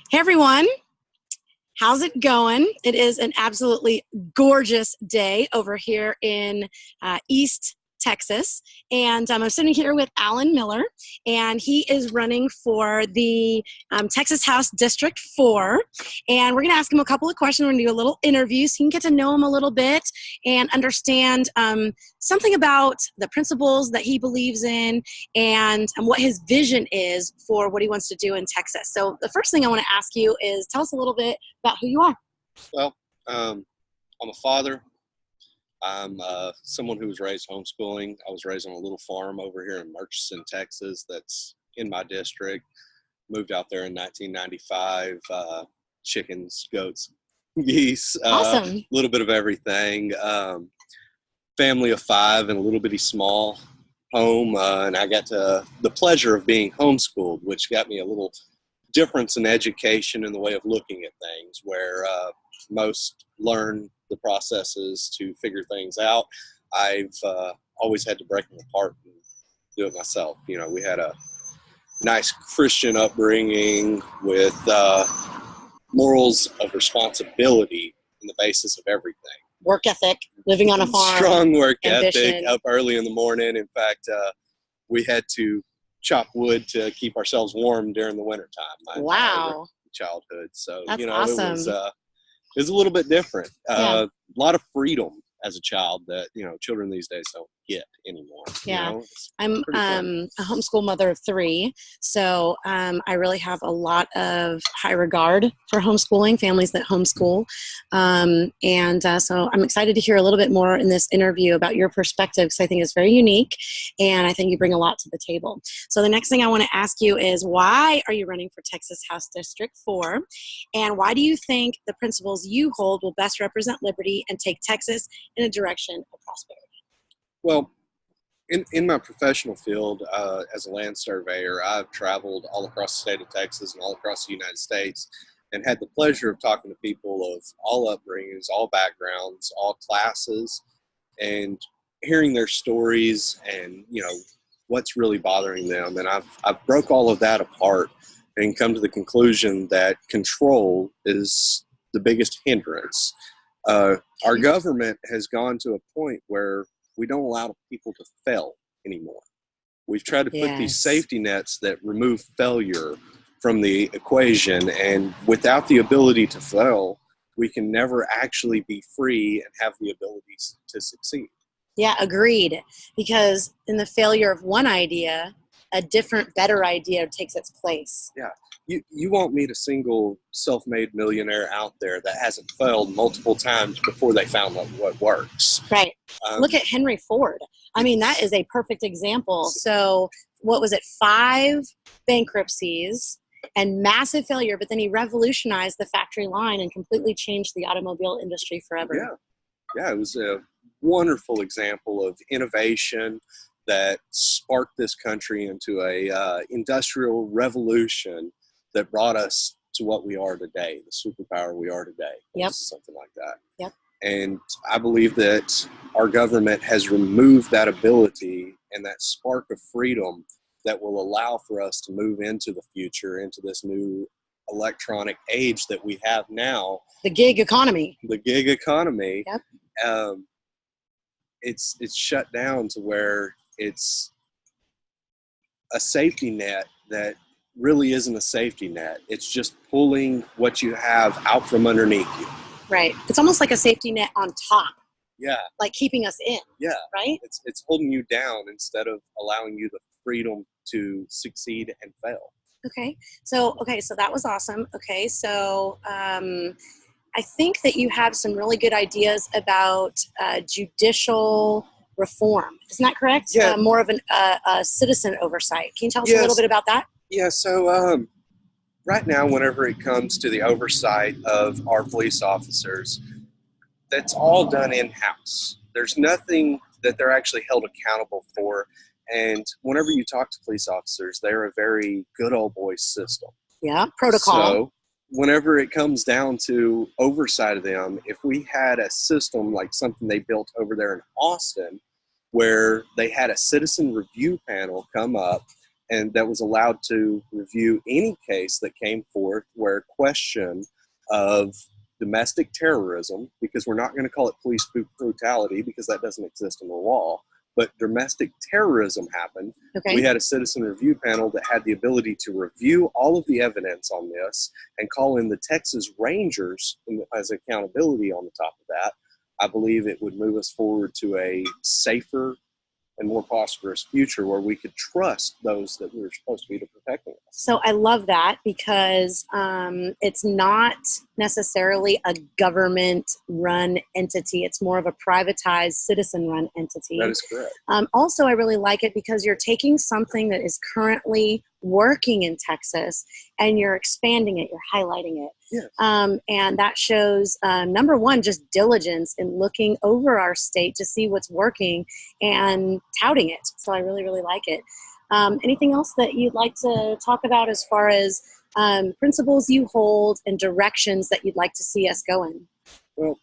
Hey everyone, how's it going? It is an absolutely gorgeous day over here in East Texas, and I'm sitting here with Alan Miller, and he is running for the Texas House District 4, and we're going to ask him a couple of questions. We're going to do a little interview so you can get to know him a little bit and understand something about the principles that he believes in and what his vision is for what he wants to do in Texas. So the first thing I want to ask you is tell us a little bit about who you are. Well, I'm a father. I'm someone who was raised homeschooling. I was raised on a little farm over here in Murchison, Texas, that's in my district. Moved out there in 1995. Chickens, goats, geese, Awesome. a little bit of everything. Family of 5 in a little bitty small home, and I got the pleasure of being homeschooled, which got me a little difference in education and the way of looking at things, where most learn the processes to figure things out. I've always had to break them apart and do it myself. You know, we had a nice Christian upbringing with morals of responsibility in the basis of everything. Work ethic, living on a farm. Strong work ambition. ethic, up early in the morning. In fact, we had to chop wood to keep ourselves warm during the wintertime. Wow. Childhood. So, That's you know, awesome. it was a little bit different. Yeah. A lot of freedom as a child that, you know, children these days don't get anymore. Yeah. You know? I'm a homeschool mother of 3, so I really have a lot of high regard for homeschooling, families that homeschool, so I'm excited to hear a little bit more in this interview about your perspective, because I think it's very unique, and I think you bring a lot to the table. So the next thing I want to ask you is, why are you running for Texas House District 4, and why do you think the principles you hold will best represent liberty and take Texas in a direction of prosperity? Well, in my professional field, as a land surveyor, I've traveled all across the state of Texas and all across the United States, and had the pleasure of talking to people of all upbringings, all backgrounds, all classes, and hearing their stories and, you know, what's really bothering them. And I've broke all of that apart and come to the conclusion that control is the biggest hindrance. Our government has gone to a point where we don't allow people to fail anymore. We've tried to put these safety nets that remove failure from the equation, and without the ability to fail, we can never actually be free and have the abilities to succeed. Yeah, agreed. Because in the failure of one idea, a different, better idea takes its place. Yeah. You won't meet a single self-made millionaire out there that hasn't failed multiple times before they found what works. Right. Look at Henry Ford. I mean, that is a perfect example. So what was it, 5 bankruptcies and massive failure, but then he revolutionized the factory line and completely changed the automobile industry forever. Yeah, it was a wonderful example of innovation that sparked this country into a industrial revolution that brought us to what we are today, the superpower we are today. Yep. Something like that. Yep. And I believe that our government has removed that ability and that spark of freedom that will allow for us to move into the future, into this new electronic age that we have now. The gig economy. The gig economy. Yep. It's shut down to where it's a safety net that really isn't a safety net. It's just pulling what you have out from underneath you. Right. It's almost like a safety net on top. Yeah. Like keeping us in. Yeah. Right? It's holding you down instead of allowing you the freedom to succeed and fail. Okay. So that was awesome. Okay. So I think that you have some really good ideas about judicial reform. Isn't that correct? Yeah. More of a citizen oversight. Can you tell us a little bit about that? Yeah. So right now, whenever it comes to the oversight of our police officers, that's all done in-house. There's nothing that they're actually held accountable for. And whenever you talk to police officers, they're a very good old boy system. Yeah, protocol. So whenever it comes down to oversight of them, if we had a system like something they built over there in Austin, where they had a citizen review panel come up and that was allowed to review any case that came forth where question of domestic terrorism, because we're not going to call it police brutality because that doesn't exist in the law, but domestic terrorism happened. Okay. We had a citizen review panel that had the ability to review all of the evidence on this and call in the Texas Rangers as accountability on the top of that. I believe it would move us forward to a safer and more prosperous future where we could trust those that we're supposed to be to protecting us. So I love that because it's not necessarily a government-run entity. It's more of a privatized, citizen-run entity. That is correct. Also, I really like it because you're taking something that is currently working in Texas and you're expanding it, you're highlighting it. Yes. And that shows, number one, just diligence in looking over our state to see what's working and touting it. So I really, really like it. Anything else that you'd like to talk about as far as principles you hold and directions that you'd like to see us go in? Well,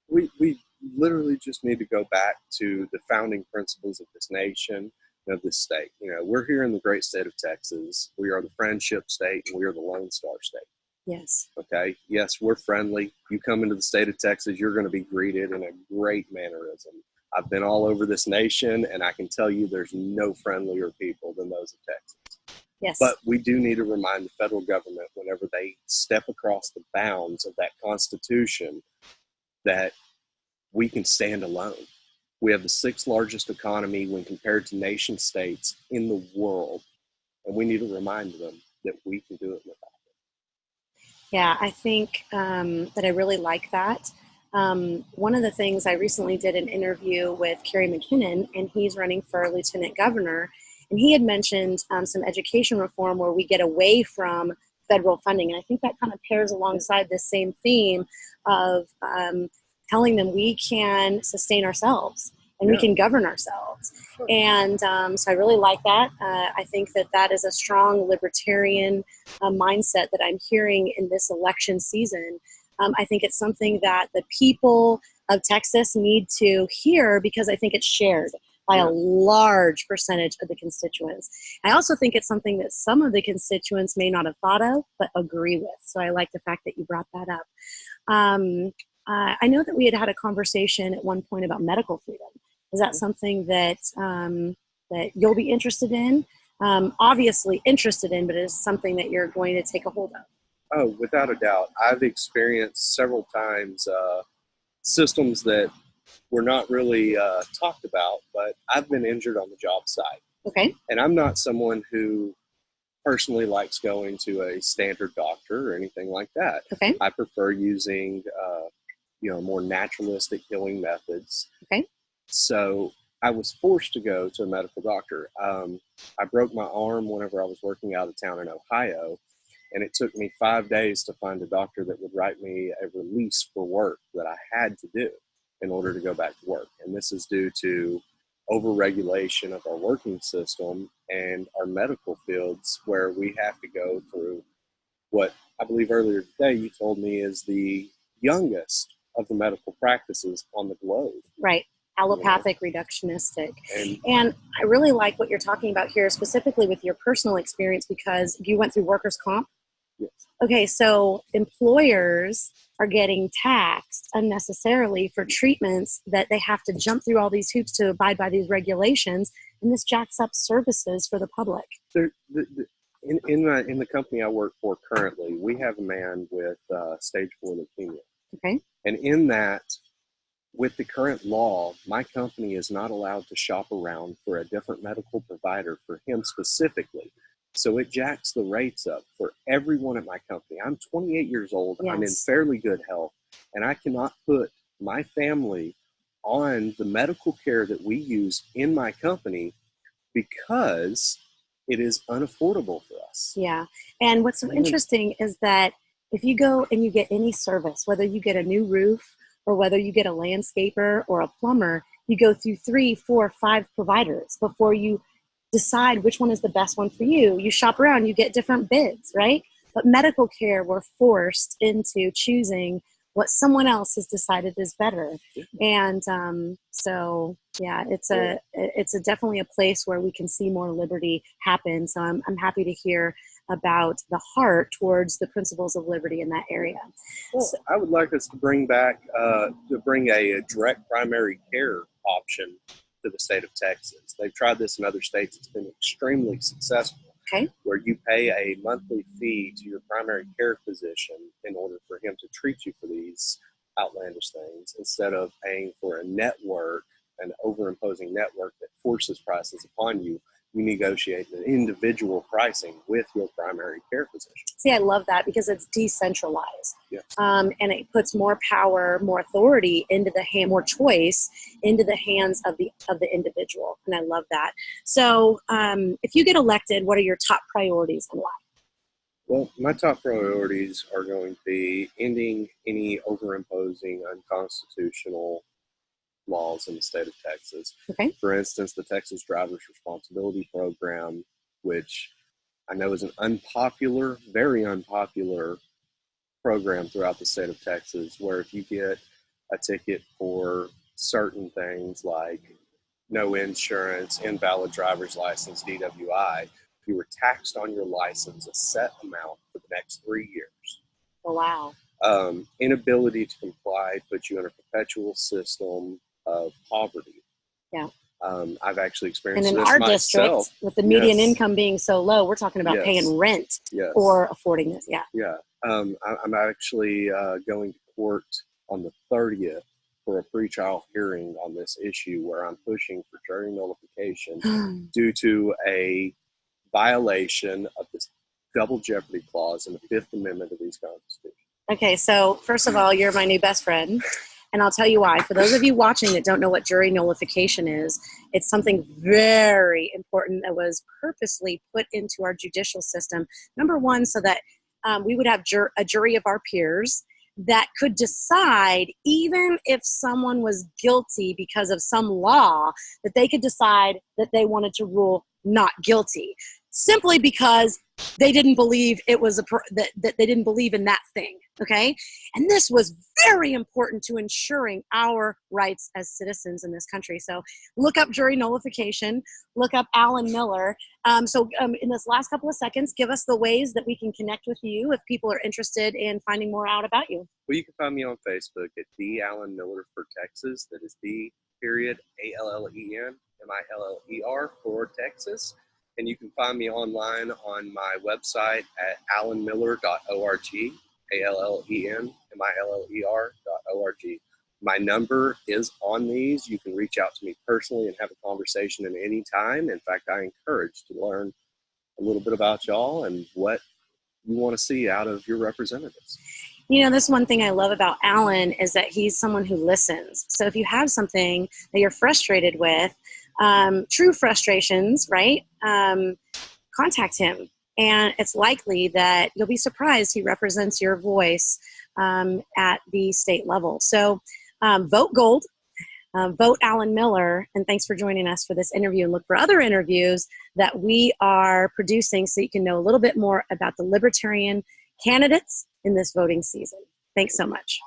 we literally just need to go back to the founding principles of this nation and of this state. You know, we're here in the great state of Texas. We are the friendship state, and we are the Lone Star state. Yes. Okay. Yes, we're friendly. You come into the state of Texas, you're going to be greeted in a great mannerism. I've been all over this nation, and I can tell you there's no friendlier people than those of Texas. Yes. But we do need to remind the federal government whenever they step across the bounds of that Constitution that we can stand alone. We have the 6th largest economy when compared to nation states in the world, and we need to remind them that we can do it without it. Yeah, I think that I really like that. One of the things I recently did an interview with Kerry McKinnon, and he's running for lieutenant governor, and he had mentioned some education reform where we get away from federal funding, and I think that kind of pairs alongside this same theme of telling them we can sustain ourselves and we can govern ourselves. Sure. And so I really like that. I think that that is a strong libertarian mindset that I'm hearing in this election season. I think it's something that the people of Texas need to hear because I think it's shared by a large percentage of the constituents. I also think it's something that some of the constituents may not have thought of, but agree with. So I like the fact that you brought that up. I know that we had a conversation at one point about medical freedom. Is that something that that you'll be interested in? Obviously interested in, but it is something that you're going to take a hold of. Oh, without a doubt. I've experienced several times systems that were not really talked about, but I've been injured on the job site. Okay. And I'm not someone who personally likes going to a standard doctor or anything like that. Okay. I prefer using, more naturalistic healing methods. Okay. So I was forced to go to a medical doctor. I broke my arm whenever I was working out of town in Ohio, and it took me 5 days to find a doctor that would write me a release for work that I had to do in order to go back to work. And this is due to overregulation of our working system and our medical fields, where we have to go through what I believe earlier today you told me is the youngest of the medical practices on the globe. Right. Allopathic, reductionistic. And I really like what you're talking about here, specifically with your personal experience, because you went through workers' comp. Yes. Okay, so employers are getting taxed unnecessarily for treatments that they have to jump through all these hoops to abide by these regulations, and this jacks up services for the public. In the company I work for currently, we have a man with stage 4 leukemia. Okay. And in that, with the current law, my company is not allowed to shop around for a different medical provider for him specifically. So it jacks the rates up for everyone at my company. I'm 28 years old. Yes. I'm in fairly good health, and I cannot put my family on the medical care that we use in my company because it is unaffordable for us. Yeah. And what's so interesting is that if you go and you get any service, whether you get a new roof or whether you get a landscaper or a plumber, you go through 3, 4, 5 providers before you decide which one is the best one for you. You shop around, you get different bids, right? But medical care, we're forced into choosing what someone else has decided is better. And so, yeah, it's a definitely a place where we can see more liberty happen. So I'm happy to hear about the heart towards the principles of liberty in that area. Well, So, I would like us to bring a direct primary care option to the state of Texas. They've tried this in other states. It's been extremely successful. okay. Where you pay a monthly fee to your primary care physician in order for him to treat you for these outlandish things, instead of paying for a network, an overimposing network that forces prices upon you. You negotiate an individual pricing with your primary care physician. See, I love that because it's decentralized. Yeah. And it puts more power, more authority into the hand, more choice into the hands of the individual. And I love that. So if you get elected, what are your top priorities in life? Well, my top priorities are going to be ending any overimposing unconstitutional laws in the state of Texas. Okay. For instance, the Texas Driver's Responsibility Program, which I know is an unpopular, very unpopular program throughout the state of Texas, where if you get a ticket for certain things like no insurance, invalid driver's license, DWI, you were taxed on your license a set amount for the next 3 years. Oh, wow. Inability to comply puts you in a perpetual system of poverty. Yeah. I've actually experienced and in this our myself. district, with the median Yes. income being so low, we're talking about Yes. paying rent Yes. or affording this. Yeah. Yeah. I'm actually going to court on the 30th for a pretrial hearing on this issue, where I'm pushing for jury nullification due to a violation of this double jeopardy clause in the Fifth Amendment of these Constitution. Okay, so first of all, you're my new best friend, and I'll tell you why. For those of you watching that don't know what jury nullification is, it's something very important that was purposely put into our judicial system. Number one, so that we would have a jury of our peers that could decide, even if someone was guilty because of some law, that they could decide that they wanted to rule not guilty, simply because they didn't believe it was that they didn't believe in that thing. Okay, and this was very important to ensuring our rights as citizens in this country. So look up jury nullification, look up Alan Miller. In this last couple of seconds, give us the ways that we can connect with you if people are interested in finding more out about you. Well, you can find me on Facebook at D Alan Miller for Texas. That is D.ALLEN MILLER for Texas. And you can find me online on my website at allenmiller.org, ALLENMILLER.org. My number is on these. You can reach out to me personally and have a conversation at any time. In fact, I encourage to learn a little bit about y'all and what you want to see out of your representatives. You know, this one thing I love about Alan is that he's someone who listens. So if you have something that you're frustrated with, true frustrations, right? Contact him. And it's likely that you'll be surprised he represents your voice at the state level. So vote gold, vote Alan Miller, and thanks for joining us for this interview. And look for other interviews that we are producing so you can know a little bit more about the Libertarian candidates in this voting season. Thanks so much.